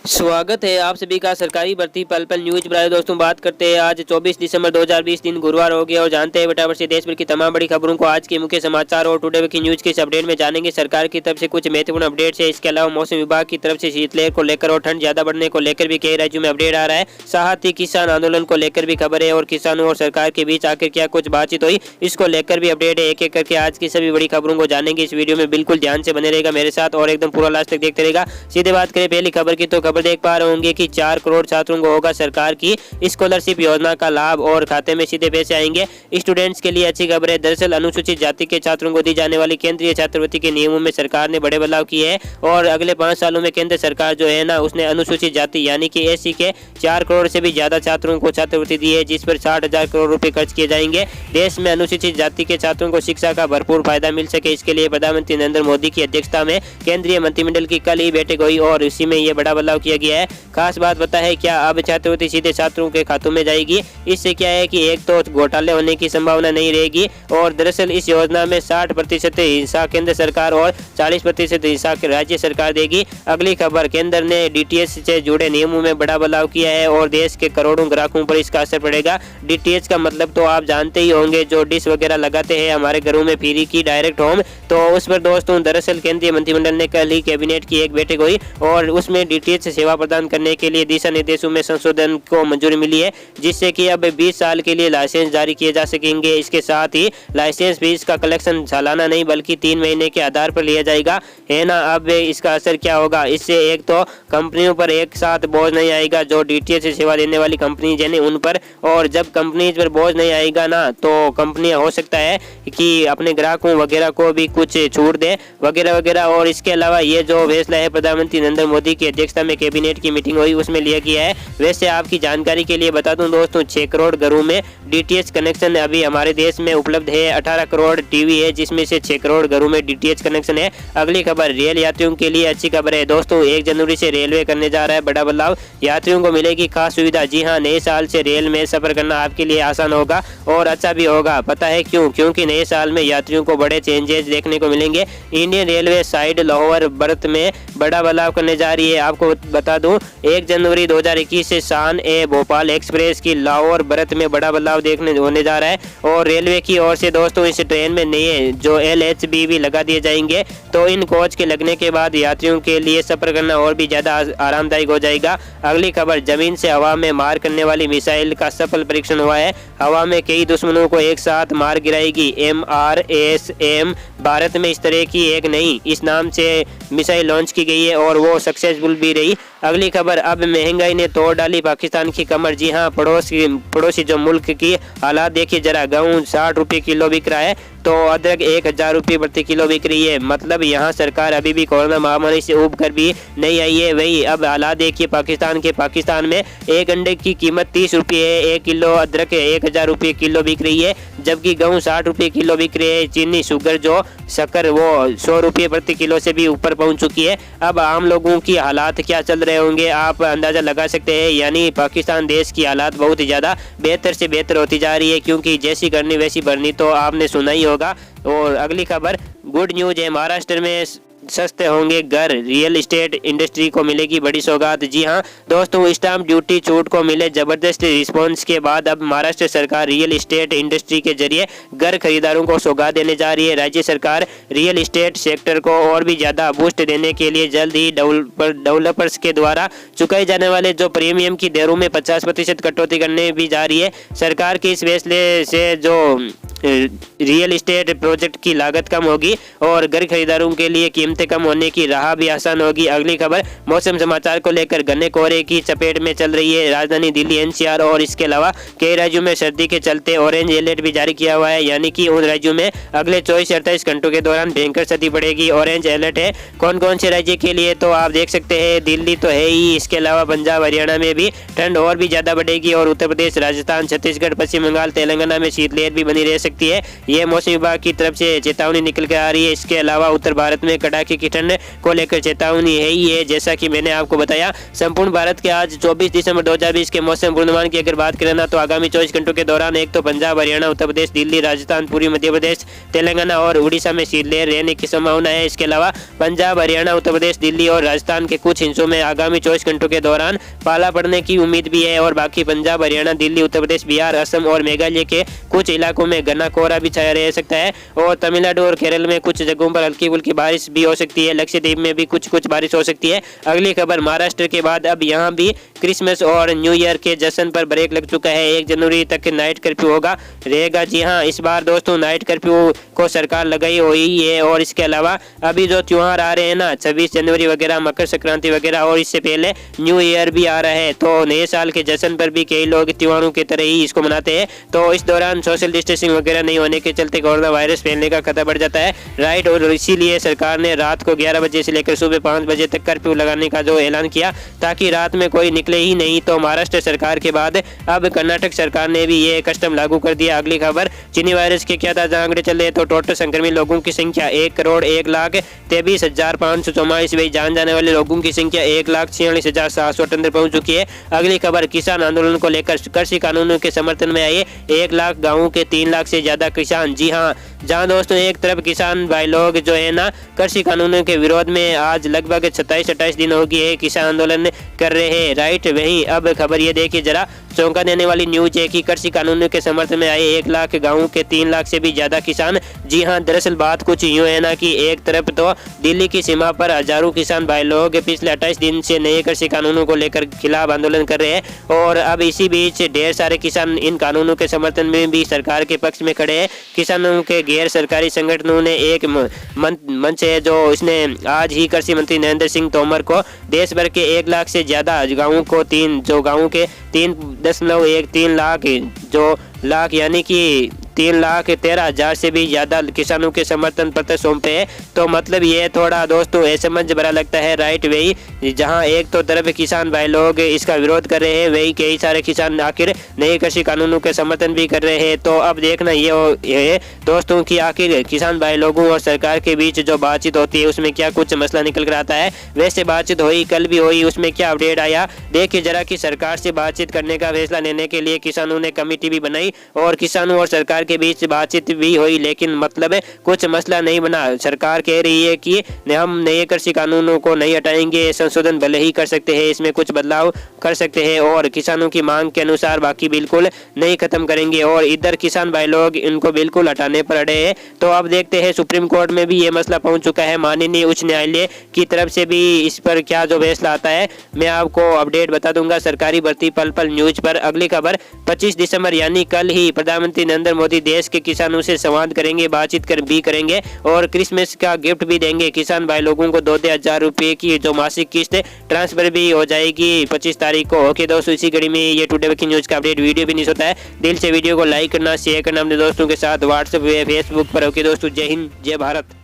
स्वागत है आप सभी का सरकारी भर्ती पल पल न्यूज पर। दोस्तों बात करते हैं आज 24 दिसंबर 2020 दिन गुरुवार हो गया और जानते हैं फटाफट से देश भर की तमाम बड़ी खबरों को आज के मुख्य समाचार और टुडे की न्यूज के इस अपडेट में जानेंगे। सरकार की तरफ से कुछ महत्वपूर्ण अपडेट्स है। इसके अलावा मौसम विभाग की तरफ से शीतलहर को लेकर और ठंड ज्यादा बढ़ने को लेकर भी कई राज्यों में अपडेट आ रहा है। साथ ही किसान आंदोलन को लेकर भी खबर है और किसानों और सरकार के बीच आखिर क्या कुछ बातचीत हुई इसको लेकर भी अपडेट है। एक एक करके आज की सभी बड़ी खबरों को जानेंगे इस वीडियो में। बिल्कुल ध्यान से बने रहेगा मेरे साथ और एकदम पूरा लास्ट तक देखते रहेगा। सीधे बात करें पहली खबर की तो खबर देख पा रहे होंगे कि 4 करोड़ छात्रों को होगा सरकार की स्कॉलरशिप योजना का लाभ और खाते में सीधे पैसे आएंगे। स्टूडेंट्स के लिए अच्छी खबर है। दरअसल अनुसूचित जाति के छात्रों को दी जाने वाली केंद्रीय छात्रवृत्ति के नियमों में सरकार ने बड़े बदलाव किए हैं और अगले 5 सालों में केंद्र सरकार जो है ना उसने अनुसूचित जाति यानी कि एससी के 4 करोड़ से भी ज्यादा छात्रों को छात्रवृत्ति दी है, जिस पर 60,000 करोड़ रुपए खर्च किए जाएंगे। देश में अनुसूचित जाति के छात्रों को शिक्षा का भरपूर फायदा मिल सके इसके लिए प्रधानमंत्री नरेंद्र मोदी की अध्यक्षता में केंद्रीय मंत्रिमंडल की कल ही बैठक हुई और इसी में ये बड़ा बदलाव किया गया है। खास बात पता है क्या, अब छात्रवृत्ति सीधे छात्रों के खातों में जाएगी। इससे क्या है कि एक तो घोटाले होने की संभावना नहीं रहेगी और दरअसल इस योजना में 60% हिस्सा केंद्र सरकार और 40% हिस्सा राज्य सरकार देगी। अगली खबर, केंद्र ने डीटीएच से जुड़े नियमों में बड़ा बदलाव किया है और देश के करोड़ों ग्राहकों पर इसका असर पड़ेगा। डीटीएच का मतलब तो आप जानते ही होंगे, जो डिश वगैरह लगाते हैं हमारे घरों में फ्री की डायरेक्ट होम, तो उस पर दोस्तों दरअसल केंद्रीय मंत्रिमंडल ने कल ही कैबिनेट की एक बैठक हुई और उसमें डीटीएच सेवा प्रदान करने के लिए दिशा निर्देशों में संशोधन को मंजूरी मिली है, जिससे कि अब 20 साल के लिए लाइसेंस जारी किए जा सकेंगे। इसके साथ ही लाइसेंस फीस का कलेक्शन सालाना नहीं बल्कि 3 महीने के आधार पर लिया जाएगा, है ना। अब इसका असर क्या होगा, इससे एक तो कंपनियों पर एक साथ बोझ नहीं आएगा जो डीटीएच से सेवा देने वाली कंपनी यानी उन पर, और जब कंपनी पर बोझ नहीं आएगा ना तो कंपनियां हो सकता है कि अपने ग्राहकों वगैरह को भी कुछ छूट दे वगैरह वगैरह। और इसके अलावा ये जो फैसला है प्रधानमंत्री नरेंद्र मोदी की अध्यक्षता में कैबिनेट की मीटिंग हुई उसमें लिया गया है। वैसे आपकी जानकारी के लिए बता दूं दोस्तों, 6 करोड़ घरों में डीटीएच कनेक्शन अभी हमारे देश में उपलब्ध है। 18 करोड़ टीवी है जिसमें से 6 करोड़ घरों में डीटीएच कनेक्शन है। अगली खबर, रेल यात्रियों के लिए अच्छी खबर है दोस्तों। 1 जनवरी से रेलवे करने जा रहा है बड़ा बदलाव, यात्रियों को मिलेगी खास सुविधा। जी हां, नए साल से रेल में सफर करना आपके लिए आसान होगा और अच्छा भी होगा। पता है क्यों? क्योंकि नए साल में यात्रियों को बड़े चेंजेस देखने को मिलेंगे। Indian railway side lower berth में बड़ा बदलाव करने जा रही है। आपको बता दूं 1 जनवरी 2021 से शान ए भोपाल एक्सप्रेस की लाहौर बर्थ में बड़ा बदलाव देखने होने जा रहा है और रेलवे की ओर से दोस्तों इस ट्रेन में नए जो LHB भी लगा दिए जाएंगे, तो इन कोच के लगने के बाद यात्रियों के लिए सफर करना और भी ज्यादा आरामदायक हो जाएगा। अगली खबर, जमीन से हवा में मार करने वाली मिसाइल का सफल परीक्षण हुआ है। हवा में कई दुश्मनों को एक साथ मार गिराएगी MRSM। भारत में इस तरह की एक नई इस नाम से मिसाइल लॉन्च की गई है और वो सक्सेसफुल भी रही। अगली खबर, अब महंगाई ने तोड़ डाली पाकिस्तान की कमर। जी हां, पड़ोसी जो मुल्क की हालात देखिए जरा। गेहूं 60 रुपये किलो बिक रहा है तो अदरक 1000 रुपये प्रति किलो बिक रही है। मतलब यहाँ सरकार अभी भी कोरोना महामारी से उब कर भी नहीं आई है। वही अब हालात देखिए पाकिस्तान में एक अंडे की कीमत 30 रुपये है, 1 किलो अदरक 1000 रुपये किलो बिक रही है, जबकि गेहूं 60 रुपये किलो बिक रही है। चीनी शुगर जो शक्कर वो 100 रुपये प्रति किलो से भी ऊपर पहुंच चुकी है। अब आम लोगों की हालात क्या चल रहे होंगे आप अंदाजा लगा सकते हैं। यानी पाकिस्तान देश की हालात बहुत ही ज्यादा बेहतर से बेहतर होती जा रही है, क्योंकि जैसी करनी वैसी भरनी तो आपने सुना ही होगा। और अगली खबर, गुड न्यूज है, महाराष्ट्र में सस्ते होंगे घर, रियल एस्टेट इंडस्ट्री को मिलेगी बड़ी सौगात। जी हां दोस्तों, स्टाम्प ड्यूटी छूट को मिले जबरदस्त रिस्पांस के बाद अब महाराष्ट्र सरकार रियल एस्टेट इंडस्ट्री के जरिए घर खरीदारों को सौगात देने जा रही है। राज्य सरकार रियल एस्टेट सेक्टर को और भी ज्यादा बूस्ट देने के लिए जल्द ही डेवलपर्स के द्वारा चुकाए जाने वाले जो प्रीमियम की दरों में 50% कटौती करने भी जा रही है। सरकार के इस फैसले से जो रियल एस्टेट प्रोजेक्ट की लागत कम होगी और घर खरीदारों के लिए कीमतें कम होने की राह भी आसान होगी। अगली खबर, मौसम समाचार को लेकर घने कोहरे की चपेट में चल रही है राजधानी दिल्ली NCR और इसके अलावा कई राज्यों में सर्दी के चलते ऑरेंज अलर्ट भी जारी किया हुआ है। यानी कि उन राज्यों में अगले 24-48 घंटों के दौरान भयंकर सर्दी पड़ेगी। ऑरेंज अलर्ट है कौन कौन से राज्य के लिए तो आप देख सकते हैं, दिल्ली तो है ही, इसके अलावा पंजाब हरियाणा में भी ठंड और भी ज्यादा बढ़ेगी और उत्तर प्रदेश, राजस्थान, छत्तीसगढ़, पश्चिम बंगाल, तेलंगाना में शीतलहर भी बनी रह सकती है, ये मौसम विभाग की तरफ से चेतावनी निकल कर आ रही है। इसके अलावा उत्तर भारत में कड़ाके की ठंड को लेकर चेतावनी है ही है। जैसा कि मैंने आपको बताया, संपूर्ण भारत के आज 24 दिसंबर 2020 के मौसम पूर्वानुमान की अगर बात करें ना, तो आगामी 24 घंटों के दौरान एक तो पंजाब, हरियाणा, उत्तर प्रदेश, दिल्ली, राजस्थान, पूर्वी मध्य प्रदेश, तेलंगाना और उड़ीसा में शीतलहर रहने की संभावना है। इसके अलावा पंजाब, हरियाणा, उत्तर प्रदेश, दिल्ली और राजस्थान के कुछ हिस्सों में आगामी 24 घंटों के दौरान पाला पड़ने की उम्मीद भी है और बाकी पंजाब, हरियाणा, दिल्ली, उत्तर प्रदेश, बिहार, असम और मेघालय के कुछ इलाकों में घना कोहरा भी छाया रह सकता है और तमिलनाडु और केरल में कुछ जगहों पर हल्की फुल्की बारिश भी हो सकती है। लक्षद्वीप में भी कुछ बारिश हो सकती है। अगली खबर, महाराष्ट्र के बाद अब यहाँ भी क्रिसमस और न्यू ईयर के जश्न पर ब्रेक लग चुका है। 1 जनवरी तक नाइट कर्फ्यू रहेगा। जी हाँ, इस बार दोस्तों नाइट कर्फ्यू को सरकार लगाई हुई है और इसके अलावा अभी जो त्योहार आ रहे हैं ना, 26 जनवरी वगैरह, मकर संक्रांति वगैरह और इससे पहले न्यू ईयर भी आ रहा है, तो नए साल के जश्न पर भी कई लोग त्योहारों की तरह ही इसको मनाते हैं। तो इस दौरान सोशल डिस्टेंसिंग वगैरह नहीं होने के चलते कोरोना वायरस फैलने का खतरा बढ़ जाता है, राइट। और इसीलिए सरकार ने रात को 11 बजे से लेकर सुबह 5 बजे तक कर्फ्यू लगाने का जो ऐलान किया, ताकि रात में कोई निकले ही नहीं। तो महाराष्ट्र सरकार के बाद अब कर्नाटक सरकार ने भी ये कस्टम लागू कर दिया। अगली खबर, चीनी वायरस के क्या ताजा आंकड़े चल रहे, तो टोटल संक्रमित लोगों की संख्या 1,01,23,544, वही जान जाने वाले लोगों की संख्या 1,46,778 पहुंच चुकी है। अगली खबर, किसान आंदोलन को लेकर कृषि कानूनों के समर्थन में आए 1 लाख गाँवों के 3 लाख से ज्यादा किसान। जी हाँ, जहाँ दोस्तों एक तरफ किसान भाई लोग जो है ना कृषि कानूनों के विरोध में आज लगभग 27-28 दिन हो गए किसान आंदोलन कर रहे हैं, राइट। वहीं अब खबर ये देखिए जरा, चौंका देने वाली न्यूज है कि कृषि कानूनों के समर्थन में आए 1 लाख गाँव के 3 लाख से भी ज्यादा किसान। जी हाँ, दरअसल बात कुछ यूँ है ना कि एक तरफ तो दिल्ली की सीमा पर हजारों किसान भाई लोग पिछले 28 दिन से नए कृषि कानूनों को लेकर खिलाफ आंदोलन कर रहे हैं और अब इसी बीच ढेर सारे किसान इन कानूनों के समर्थन में भी सरकार के पक्ष में खड़े हैं। किसानों के गैर सरकारी संगठनों ने एक मंच है जो इसने आज ही कृषि मंत्री नरेंद्र सिंह तोमर को देश भर के 1 लाख से ज्यादा गाँवों को 3.13 लाख यानी कि 3,13,000 से भी ज्यादा किसानों के समर्थन पत्र सौंपे हैं। तो मतलब ये थोड़ा दोस्तों असमंज भरा लगता है, राइट। वही जहां एक तो तरफ किसान भाई लोग इसका विरोध कर रहे हैं, वही कई सारे किसान आखिर नए कृषि कानूनों के समर्थन भी कर रहे हैं। तो अब देखना ये है दोस्तों कि आखिर किसान भाई लोगों और सरकार के बीच जो बातचीत होती है उसमें क्या कुछ मसला निकल कर आता है। वैसे बातचीत हुई, कल भी हुई, उसमें क्या अपडेट आया देखिए जरा कि सरकार से बातचीत करने का फैसला लेने के लिए किसानों ने कमेटी भी बनाई और किसानों और सरकार के बीच बातचीत भी हुई, लेकिन मतलब कुछ मसला नहीं बना। सरकार कह रही है कि हम नए कृषि कानूनों को नहीं हटाएंगे, संशोधन भले ही कर सकते हैं, इसमें कुछ बदलाव कर सकते हैं और किसानों की मांग के अनुसार बाकी बिल्कुल नहीं खत्म करेंगे। और इधर किसान भाई लोग इनको बिल्कुल हटाने पर अड़े हैं। तो अब देखते हैं सुप्रीम कोर्ट में भी ये मसला पहुंच चुका है, माननीय उच्च न्यायालय की तरफ से भी इस पर क्या जो फैसला आता है मैं आपको अपडेट बता दूंगा सरकारी भर्ती पल पल न्यूज पर। अगली खबर, 25 दिसंबर यानी कल ही प्रधानमंत्री नरेंद्र मोदी देश के किसानों से संवाद करेंगे, बातचीत भी करेंगे और क्रिसमस का गिफ्ट भी देंगे। किसान भाई लोगों को 2,000 रुपए की जो मासिक किस्त ट्रांसफर भी हो जाएगी 25 तारीख को। ओके दोस्तों, इसी घड़ी में ये टुडे ब्रेकिंग न्यूज का अपडेट वीडियो भी नहीं होता है, दिल से वीडियो को लाइक करना, शेयर करना अपने दोस्तों के साथ व्हाट्सएप फेसबुक पर। ओके दोस्तों, जय हिंद, जय भारत।